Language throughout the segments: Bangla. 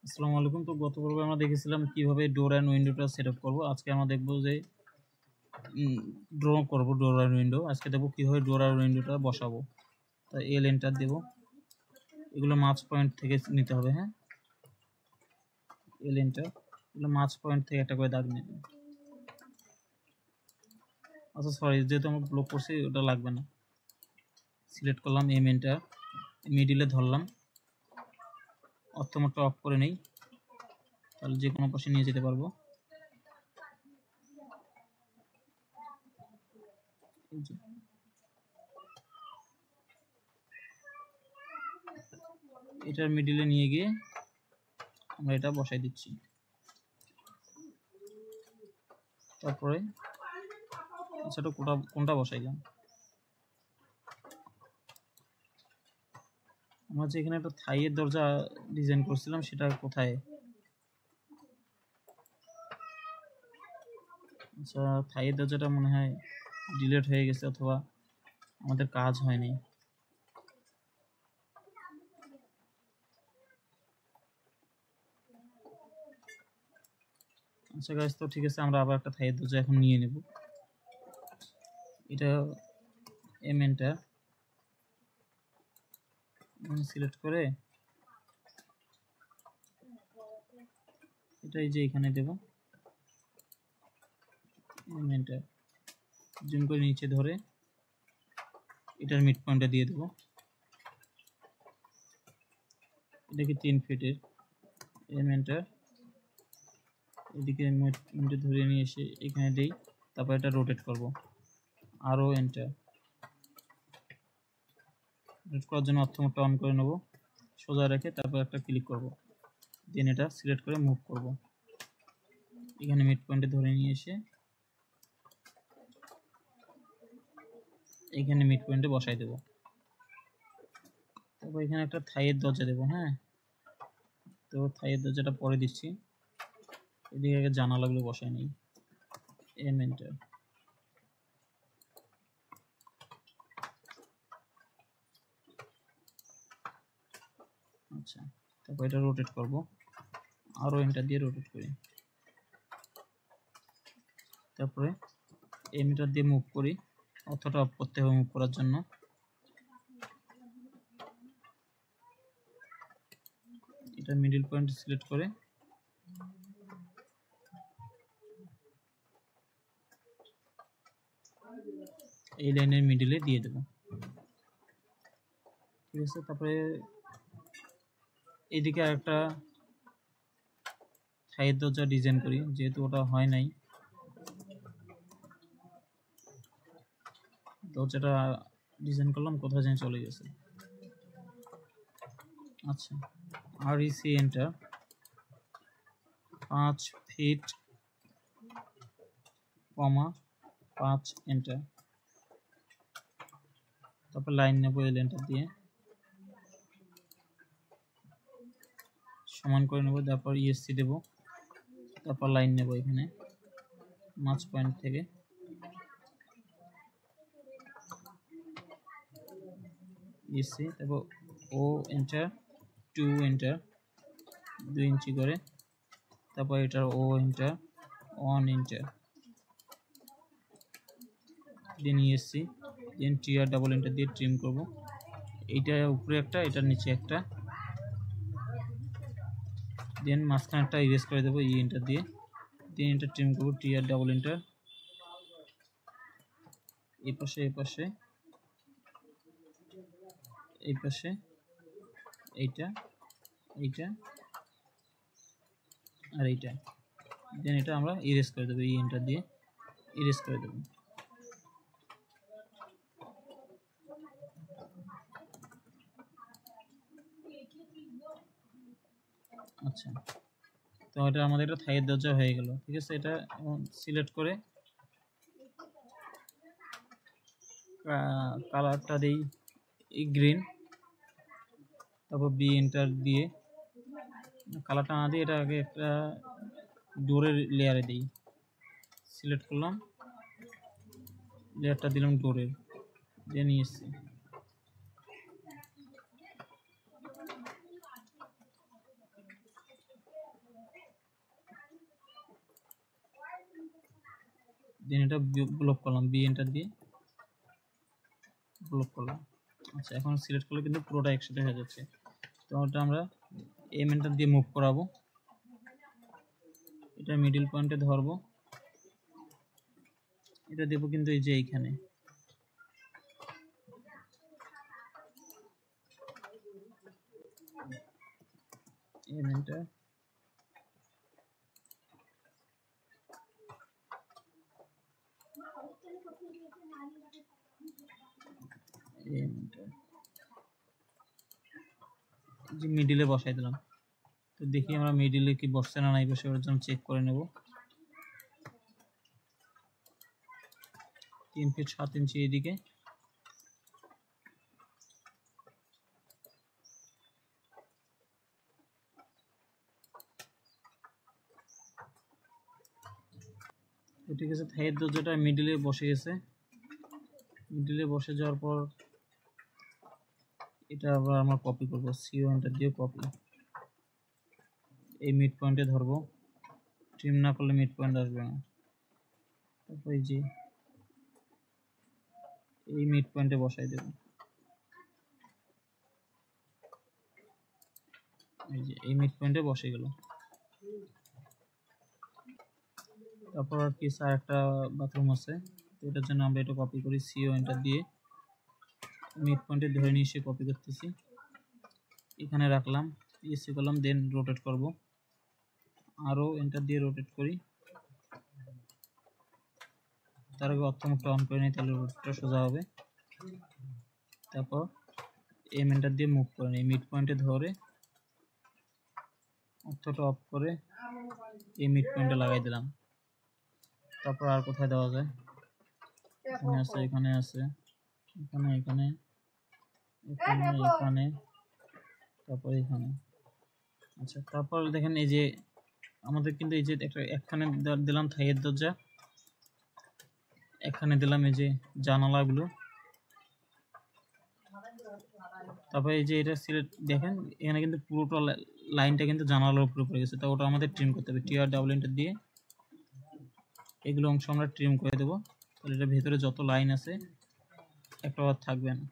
আসসালামু আলাইকুম। তো গত পর্বে আমরা দেখেছিলাম কিভাবে ডোর অ্যান্ড উইন্ডোটা সেট আপ করবো। আজকে আমরা দেখবো যে ড্র করবো ডোর অ্যান্ড উইন্ডো। আজকে দেখবো কিভাবে ডোর আর উইন্ডোটা বসাবো। তাই এল এন্টার দেবো। এগুলো মার্চ পয়েন্ট থেকে নিতে হবে। হ্যাঁ, এল এন্টার, এগুলো মার্চ পয়েন্ট থেকে একটা করে দাগ নেবেন। আচ্ছা সরি, যেহেতু আমরা ব্লক করছি ওটা লাগবে না। সিলেক্ট করলাম এম এন্টার, মিডিলে ধরলাম, অর্থমোডটা অফ করে নেই, তাহলে যে কোনো পাশে নিয়ে যেতে পারবো। এটার মিডিলে নিয়ে গিয়ে আমরা এটা বসাই দিচ্ছি। তারপরে সেটা কোনটা বসাইলাম, আমরা যে এখানে একটা থাইয়ের দরজা ডিজাইন করছিলাম সেটা কোথায়? আচ্ছা, থাইয়ের দরজাটা মনে হয় ডিলিট হয়ে গেছে অথবা আমাদের কাজ হয়নি। আচ্ছা গাইস, তো ঠিক আছে, আমরা আবার একটা থাইয়ের দরজা এখন নিয়ে নেব। এটা এম এন্টার সিলেক্ট করে এটাই যে এখানে দেব, এম এন্টার জুম করে নিচে ধরে এটার মিড পয়েন্টটা দিয়ে দেবো। এটা কি 3 ফিটের, এম এন্টার এদিকে মিড পয়েন্টে ধরে নিয়ে এসে এখানে দেই, তারপর এটা রোটেট করব, আরও এন্টার। রোটেট করার জন্য অর্থমোডটা অন করে নেব, সোজা রেখে তারপর একটা ক্লিক করব, দেন এটা সিলেক্ট করে মুভ করব, এখানে মিড পয়েন্টে ধরে নিয়ে এসে এখানে মিড পয়েন্টে বসাই দেব। তারপর এখানে একটা থাইয়ের দরজা দেবো। হ্যাঁ, তো থাইয়ের দরজাটা পরে দিচ্ছি, এদিকে আগে জানালাগুলো বসাই নেই, এম এন্টার। আচ্ছা, তারপর এটা রোটেট করব, আরও এন্টার দিয়ে রোটেট করি, তারপরে এম এন্টার দিয়ে মুভ করি, অর্থটা অফ করতে হবে মুভ করার জন্য। এটা মিডল পয়েন্ট সিলেক্ট করে এই লাইনের মিডিলে দিয়ে দেব। ঠিক আছে, তারপরে এইদিকে আরেকটা থাইয়ের দরজা ডিজাইন করি, যেহেতু ওটা হয় নাই। দরজাটা ডিজাইন করলাম, কোথায় যেন চলে গেছে। আচ্ছা, আর ইসি এন্টার, 5 ফিট, 5 এন্টার, তারপর লাইন নেবো এল এন্টার দিয়ে, সমান করে নেবো, তারপর ইএসসি দেব, তারপর লাইন নেব এখানে মার্চ পয়েন্ট থেকে, ইএসসি, তারপর ও এন্টার, 2 এন্টার, 2 ইঞ্চি করে, তারপর এটার ও এন্টার, 1 এন্টার, দেন ইএসসি, দেন টিআর ডাবল এন্টার দিয়ে ট্রিম করব, এইটা উপরে একটা, এটার নিচে একটা, দেন মাঝখানেরটা ইরেজ করে দেবো ই এন্টার দিয়ে, দেন এন্টার ট্রিম করবো, টিআর ডাবল এন্টার, এই পাশে এই পাশে এই পাশে, এইটা এইটা আর এইটা, দেন এটা আমরা ইরেজ করে দেবো, ই এন্টার দিয়ে ইরেজ করে দেবো। আচ্ছা, তো এটা আমাদের একটা থাইয়ের দরজা হয়ে গেল। ঠিক আছে, এটা সিলেক্ট করে কালারটা দিই গ্রিন, তারপর বি এন্টার দিয়ে কালারটা না দিয়ে এটা আগে একটা ডোরের লেয়ারে দিই, সিলেক্ট করলাম, লেয়ারটা দিলাম ডোরের, দিয়ে নিয়ে এসছি। দেন এটা ব্লক করলাম, বি এন্টার দিয়ে ব্লক করলাম। আচ্ছা, এখন সিলেক্ট করলে কিন্তু পুরোটা একসাথে হয়ে যাচ্ছে। তো ওটা আমরা এম এন্টার দিয়ে মুভ করাবো, এটা মিডল পয়েন্টে ধরবো, এটা দেবো কিন্তু এই যে এইখানে। এম এন্টার, যে মিডিলে বসাই দিলাম। তো দেখি আমরা মিডিলে কি বসছে না নাই বসে, ওর জন্য চেক করে নেব। 3 ফিট 7 ইঞ্চি এদিকে, তো ঠিক আছে। থাইয়ের দরজাটা মিডিলে বসে গেছে। মিডিলে বসে যাওয়ার পর এটা আবার আমরা কপি করবো, সিও এন্টার দিয়ে কপি, এই মিড পয়েন্টে ধরবো, ট্রিম না করলে মিড পয়েন্ট আসবে না। তারপর এই যে এই মিড পয়েন্টে বসাই দেব, এই যে এই মিড পয়েন্টে বসে গেল। তারপর আর কি স্যার একটা বাথরুম আছে, তো এটার জন্য আমরা এটা কপি করি, সিও এন্টার দিয়ে মিড পয়েন্টে ধরে নিয়ে এসে কপি করতেছি, এখানে রাখলাম, ইএসসি করলাম, দেন রোটেট করব, আরও এন্টার দিয়ে রোটেট করি। তার আগে অর্থমুখটা অন করে নিই, তাহলে রোটেটটা সোজা হবে। তারপর এম এন্টার দিয়ে মুভ করে নিই, মিড পয়েন্টে ধরে অর্থটা অফ করে এই মিড পয়েন্টে লাগাই দিলাম। তারপর আর কোথায় দেওয়া যায়, এখানে আছে, এখানে আছে, এখানে, এখানে, এখানে, এখানে, তারপর এখানে। আচ্ছা, তারপর দেখেন এই যে আমাদের কিন্তু এই যে একটা একখানে দিলাম থাইয়ের দরজা, এখানে দিলাম এই যে জানালাগুলো, তারপর এই যে এটা সিলেক্ট, দেখেন এখানে কিন্তু পুরোটা লাইনটা কিন্তু জানালার উপরে পড়ে গেছে, তো ওটা আমাদের ট্রিম করতে হবে, টিআর ডাবল এন্টার দিয়ে এগুলো অংশ আমরা ট্রিম করে দেবো, তাহলে এটা ভেতরে যত লাইন আছে একটা আর থাকবে না।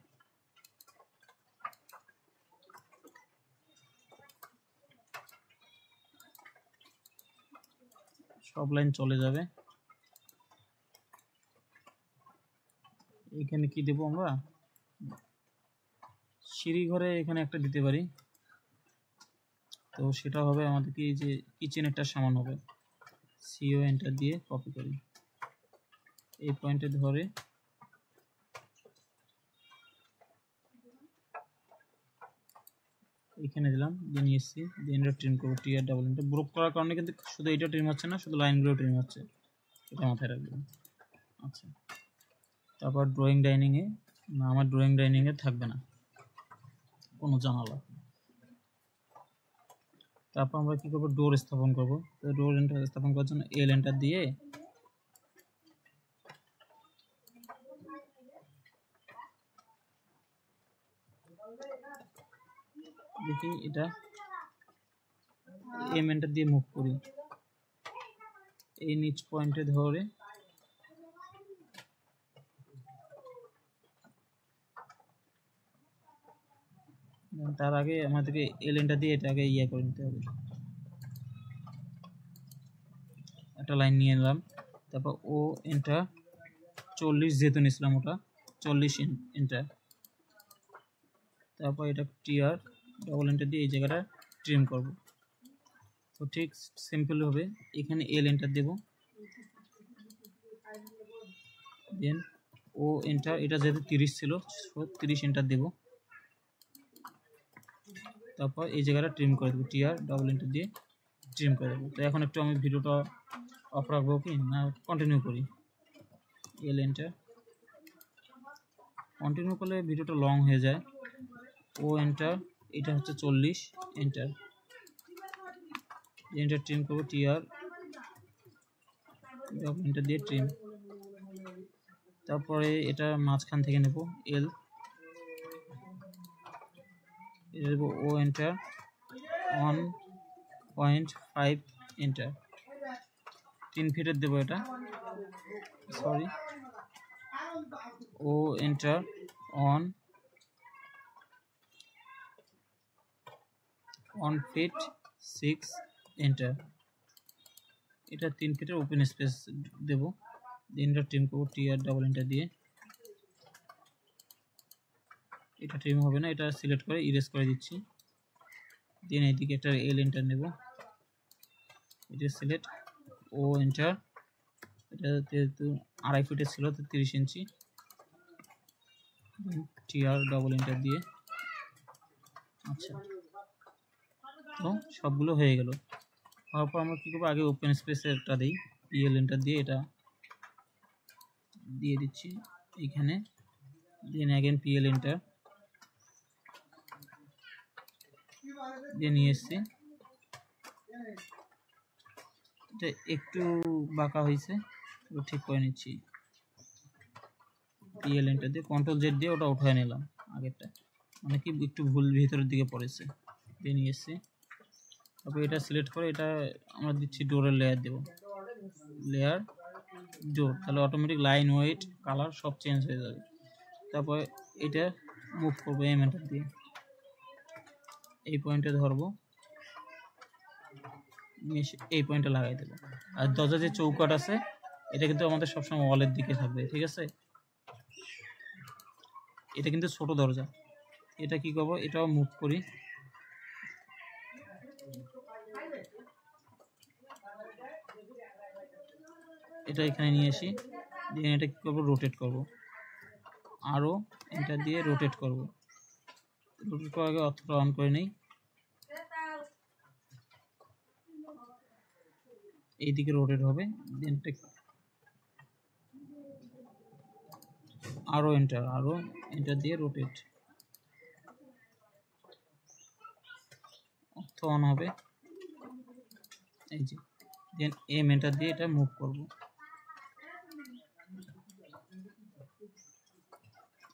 সব লাইন চলে যাবে। এখানে কি দেবো আমরা, সিঁড়ি ঘরে এখানে একটা দিতে পারি, তো সেটা হবে আমাদেরকে এই যে কিচেনেরটা সমান হবে, সিও এন্টার দিয়ে কপি করি, এই পয়েন্টে ধরে এখানে দিলাম, দিয়ে নিয়ে এসেছি, দিয়ে এটা ট্রিম করবো, টিআর ডাবল এন্টার। ব্রোক করার কারণে কিন্তু শুধু এইটা ট্রিম হচ্ছে না, শুধু লাইনগুলো ট্রিম হচ্ছে, এটা মাথায় রাখবেন। আচ্ছা, তারপর ড্রয়িং ডাইনিংয়ে, না আমার ড্রয়িং ডাইনিংয়ে থাকবে না কোনো জানালা। তারপর আমরা কী করবো, ডোর স্থাপন করবো। তো ডোর এন্টার স্থাপন করার জন্য এল এন্টার দিয়ে দেখি এটা এম এন্টার দিয়ে মুভ করি, এই নিচ পয়েন্টে ধরে তার আগে আমাদেরকে এল এন্টার দিয়ে এটা আগে ইয়ে করে নিতে হবে, একটা লাইন নিয়ে নিলাম। তারপর ও এন্টার 40 যেহেতু নিয়েছিলাম ওটা 40 এন্টার। তারপর এটা টিআর ডাবল এন্টার দিয়ে এই জায়গাটা ট্রিম করব। তো ঠিক সিম্পল হবে, এখানে এল এন্টার দেব, দেন ও এন্টার, এটা যেহেতু 30 ছিল 30 এন্টার দেব। তারপর এই জায়গাটা ট্রিম করে দেবো, টিআর ডাবল এন্টার দিয়ে ট্রিম করে দেবো। তো এখন একটু আমি ভিডিওটা অফ রাখবো কি না কন্টিনিউ করি, এল এন্টার, কন্টিনিউ করলে ভিডিওটা লং হয়ে যায়। ও এন্টার, এটা হচ্ছে 40 এন্টার, এন্টার ট্রিম করবো, টিআর ডাবল এন্টার দিয়ে ট্রিম। তারপরে এটা মাঝখান থেকে নেব, এল এটা দেবো, ও এন্টার 1.5 এন্টার, 3 ফিটের দেবো এটা, সরি, ও এন্টার অন 1 ফিট 6 এন্টার। এটা 3 ফিটের ওপেন স্পেস দেবো, এটা ট্রিম করবো টিআর ডাবল এন্টার দিয়ে। এটা ট্রিম হবে না, এটা সিলেক্ট করে ইরেজ করে দিচ্ছি। দেন এইদিকে একটা এল এন্টার নেব, এটা সিলেক্ট, ও এন্টার, এটা যেহেতু 2.5 ফিটের ছিল তো 30 ইঞ্চি, টিআর ডাবল এন্টার দিয়ে। আচ্ছা, তো সবগুলো হয়ে গেল। হওয়ার পর আমরা কী করবো, আগে ওপেন স্পেসেরটা দিই, পিএল এন্টার দিয়ে এটা দিয়ে দিচ্ছি এইখানে। দেন অ্যাগেন পিএল এন্টার দিয়ে নিয়ে এসছি। এটা একটু বাঁকা হয়েছে, ঠিক করে নিচ্ছি। পিএল এন্টার দিয়ে কন্ট্রোল জেড দিয়ে ওটা উঠায় নিলাম আগেরটা, মানে কি একটু ভুল ভিতরের দিকে পড়েছে, দিয়ে নিয়ে এসছি। তারপর এটা সিলেক্ট করে এটা আমরা দিচ্ছি ডোরের লেয়ার দেব, লেয়ার ডোর, তাহলে অটোমেটিক লাইন, ওয়েট, কালার সব চেঞ্জ হয়ে যাবে। তারপর এটা মুভ করবো এম এন্টার দিয়ে, এই পয়েন্টে ধরবো, এই পয়েন্টে লাগাই দেবো। আর দরজা যে চৌকাট আছে এটা কিন্তু আমাদের সবসময় ওয়ালের দিকে থাকবে, ঠিক আছে। এটা কিন্তু ছোট দরজা, এটা কি করবো, এটাও মুভ করি, এটা এখানে নিয়ে আসি, দিয়ে এটা কি করবো, রোটেট করব, আরও এটা দিয়ে রোটেট করব। রোটেট করার আগে অতটা অন করে নেই, এইদিকে রোটেট হবে, দেন আরও এন্টার দিয়ে রোটেট, অর্থ অন হবে, এই যে। দেন এম এন্টার দিয়ে এটা মুভ করব।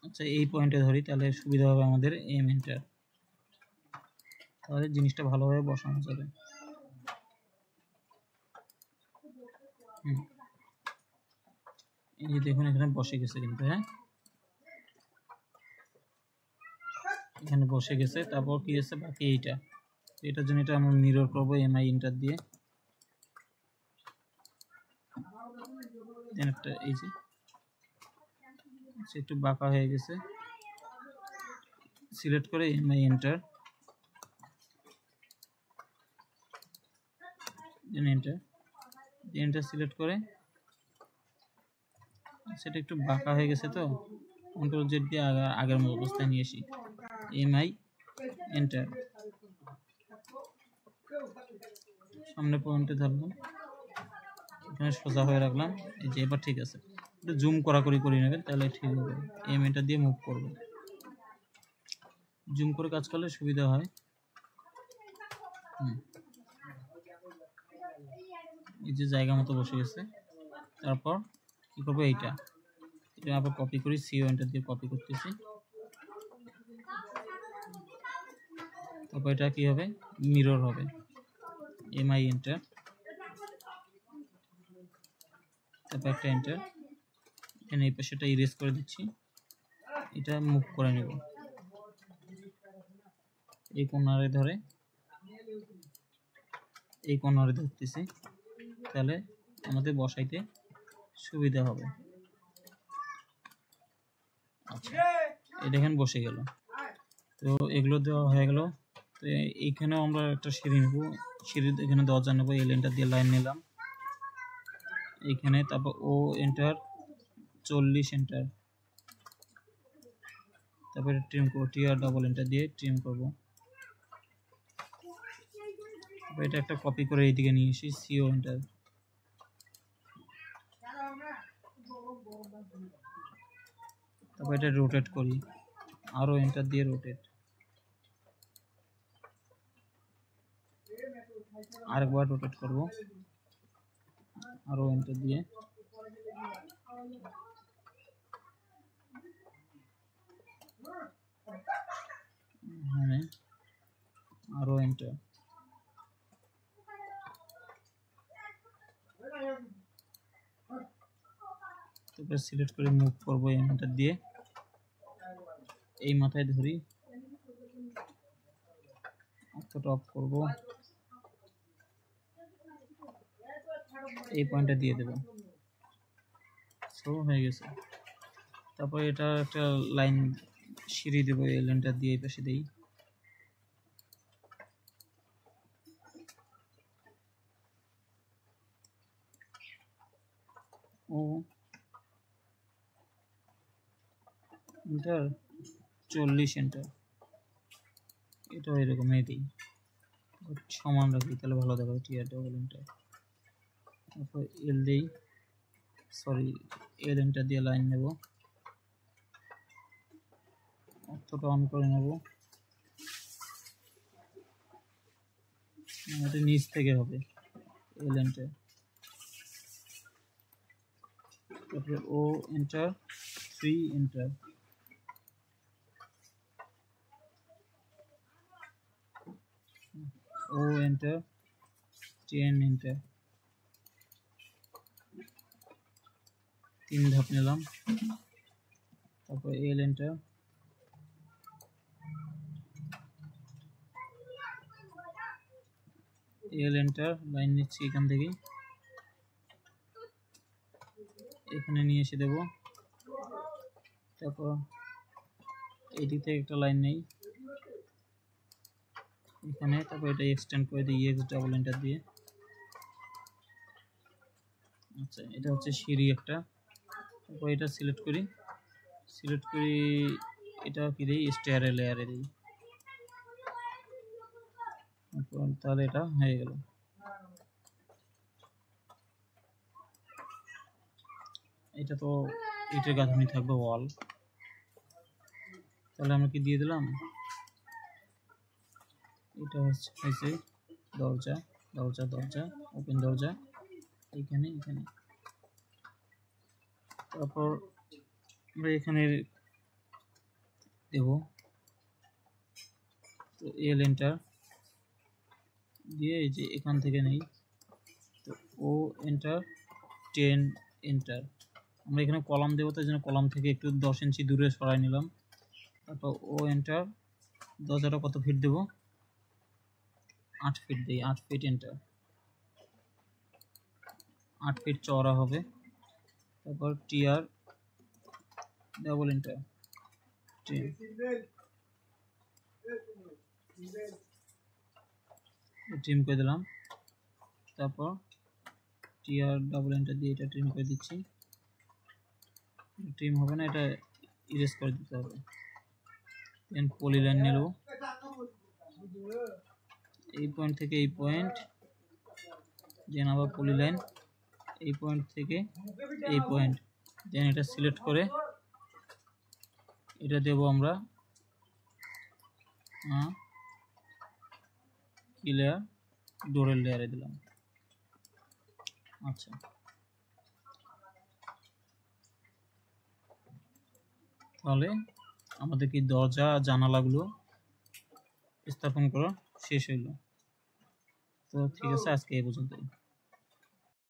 আচ্ছা, এই পয়েন্টে ধরি, তাহলে সুবিধা হবে আমাদের, এম এন্টার, তাহলে জিনিসটা ভালোভাবে বসানো যাবে। এই যে দেখুন এখানে বসে গেছে কিন্তু, হ্যাঁ এখানে বসে গেছে। তারপর কি আছে বাকি, এইটা, এটার জন্য এটা আমরা মিরর করবো এমআই এন্টার দিয়ে, একটা এই যে একটু বাঁকা হয়ে গেছে, সিলেক্ট করে এমআই এন্টার, এন্টার সিলেক্ট করে, সেটা একটু বাঁকা হয়ে গেছে, তো কন্ট্রোল জেড দিয়ে আগের মতো অবস্থায় নিয়ে আসি, এমআই এন্টার, সামনে পয়েন্টে ধরলাম, এখানে সোজা হয়ে রাখলাম, এই যে এবার ঠিক আছে। একটু জুম করাকরি করে নেবেন, তাহলে ঠিক হবে। এম এন্টার দিয়ে মুভ করব, জুম করে কাজ করলে সুবিধা হয়। এই যে জায়গা মতো বসে গেছে। তারপর কি করবো, এটা আবার কপি করি, সিও এন্টার দিয়ে কপি করতেছি। তারপর এটা কি হবে, মিরর হবে, এমআই এন্টার, তারপর একটা এন্টার, এখানে এই পাশেটা ইরেজ করে দিচ্ছি, এটা মুভ করে নেব, এই কর্নারে ধরে, এই কর্নারে ধরতেছি, তাহলে আমাদের বসাইতে সুবিধা হবে। আচ্ছা, এটা এখানে বসে গেল। তো এগুলো দেওয়া হয়ে গেল। তো এইখানেও আমরা একটা সিঁড়ি নেব, সিঁড়ি এখানে দরজা নেবো, এল এন্টার দিয়ে লাইন নিলাম এইখানে। তারপর ও এন্টার 40 এন্টার, তারপরে ট্রিম করবো, টিআর ডাবল এন্টার দিয়ে ট্রিম করব। তারপর এটা একটা কপি করে এইদিকে নিয়ে এসি, সিও এন্টার, তারপর এটা রোটেট করি, আরও এন্টার দিয়ে রোটেট, আরেকবার রোটেট করব, আরও এন্টার দিয়ে, হ্যাঁ আরও এন্টার, তারপরে সিলেক্ট করে মুভ করবো এন্টার দিয়ে, এই মাথায় ধরি, অতটা অফ করবো, এই পয়েন্টটা দিয়ে দেবো, সো হয়ে গেছে। তারপরে এটা একটা লাইন সিঁড়ি দেবো, এই লাইনটা দিয়ে এই পাশে দিই, ও এন্টার 40 এন্টার, এটাও এরকমই দিই, সমান রাখি তাহলে ভালো দেখাবে। টিআর ডাবল এন্টার, তারপর এল দিই, সরি এল এন্টার দিয়ে লাইন নেব, অতটা অন করে নেব, এটা নিচ থেকে হবে, এল এন্টার, তারপরে ও এন্টার 3 এন্টার, ও এন্টার 10 এন্টার, 3 ধাপ নিলাম, তারপর এল এন্টার, এল এন্টার, লাইন নিচ্ছি এখান থেকে, এখানে নিয়ে এসে দেব, তারপর এদিক থেকে একটা লাইন নেই এখানে, তারপর এটা এক্সটেন্ড করে দিই এক্স ডাবল এন্টার দিয়ে। আচ্ছা এটা হচ্ছে সিঁড়ি একটা, তারপর এটা সিলেক্ট করি, এটা কি দিই, স্টেয়ারে লেয়ারে দিই, তাহলে এটা হয়ে গেল। এটা তো ইটের গাঁথনি থাকবে ওয়াল, তাহলে আমরা কি দিয়ে দিলাম, এটা হচ্ছে দরজা, ওপেন দরজা, এখানে, তারপর আমরা এখানে দেব, তো এল এন্টার দিয়ে এই যে এখান থেকে নেই, তো ও এন্টার 10 এন্টার, আমরা এখানে কলাম দেবো, তার জন্য কলাম থেকে একটু 10 ইঞ্চি দূরে সরাই নিলাম, তারপর ও এন্টার, দরজাটা কত ফিট দেব, 8 ফিট দিই, 8 ফিট এন্টার, 8 ফিট চওড়া হবে, তারপর টিআর ডাবল এন্টার, ট্রিম করে দিলাম, তারপর টিআর ডাবল এন্টার দিয়ে এটা ট্রিম করে দিচ্ছি, ট্রিম হবে না, এটা ইরেজ করে দিতে হবে, দেন পলিলাইন নেব, এই পয়েন্ট থেকে এই পয়েন্ট, দেন আবার পলিলাইন, এই পয়েন্ট থেকে এই পয়েন্ট, দেন এটা সিলেক্ট করে এটা দেব আমরা কি লেয়ার, ডোরের লেয়ারে দিলাম। আচ্ছা তাহলে আমাদের কি দরজা জানালাগুলো স্থাপন করা শেষ হইল। তো ঠিক আছে, আজকে এই পর্যন্তই।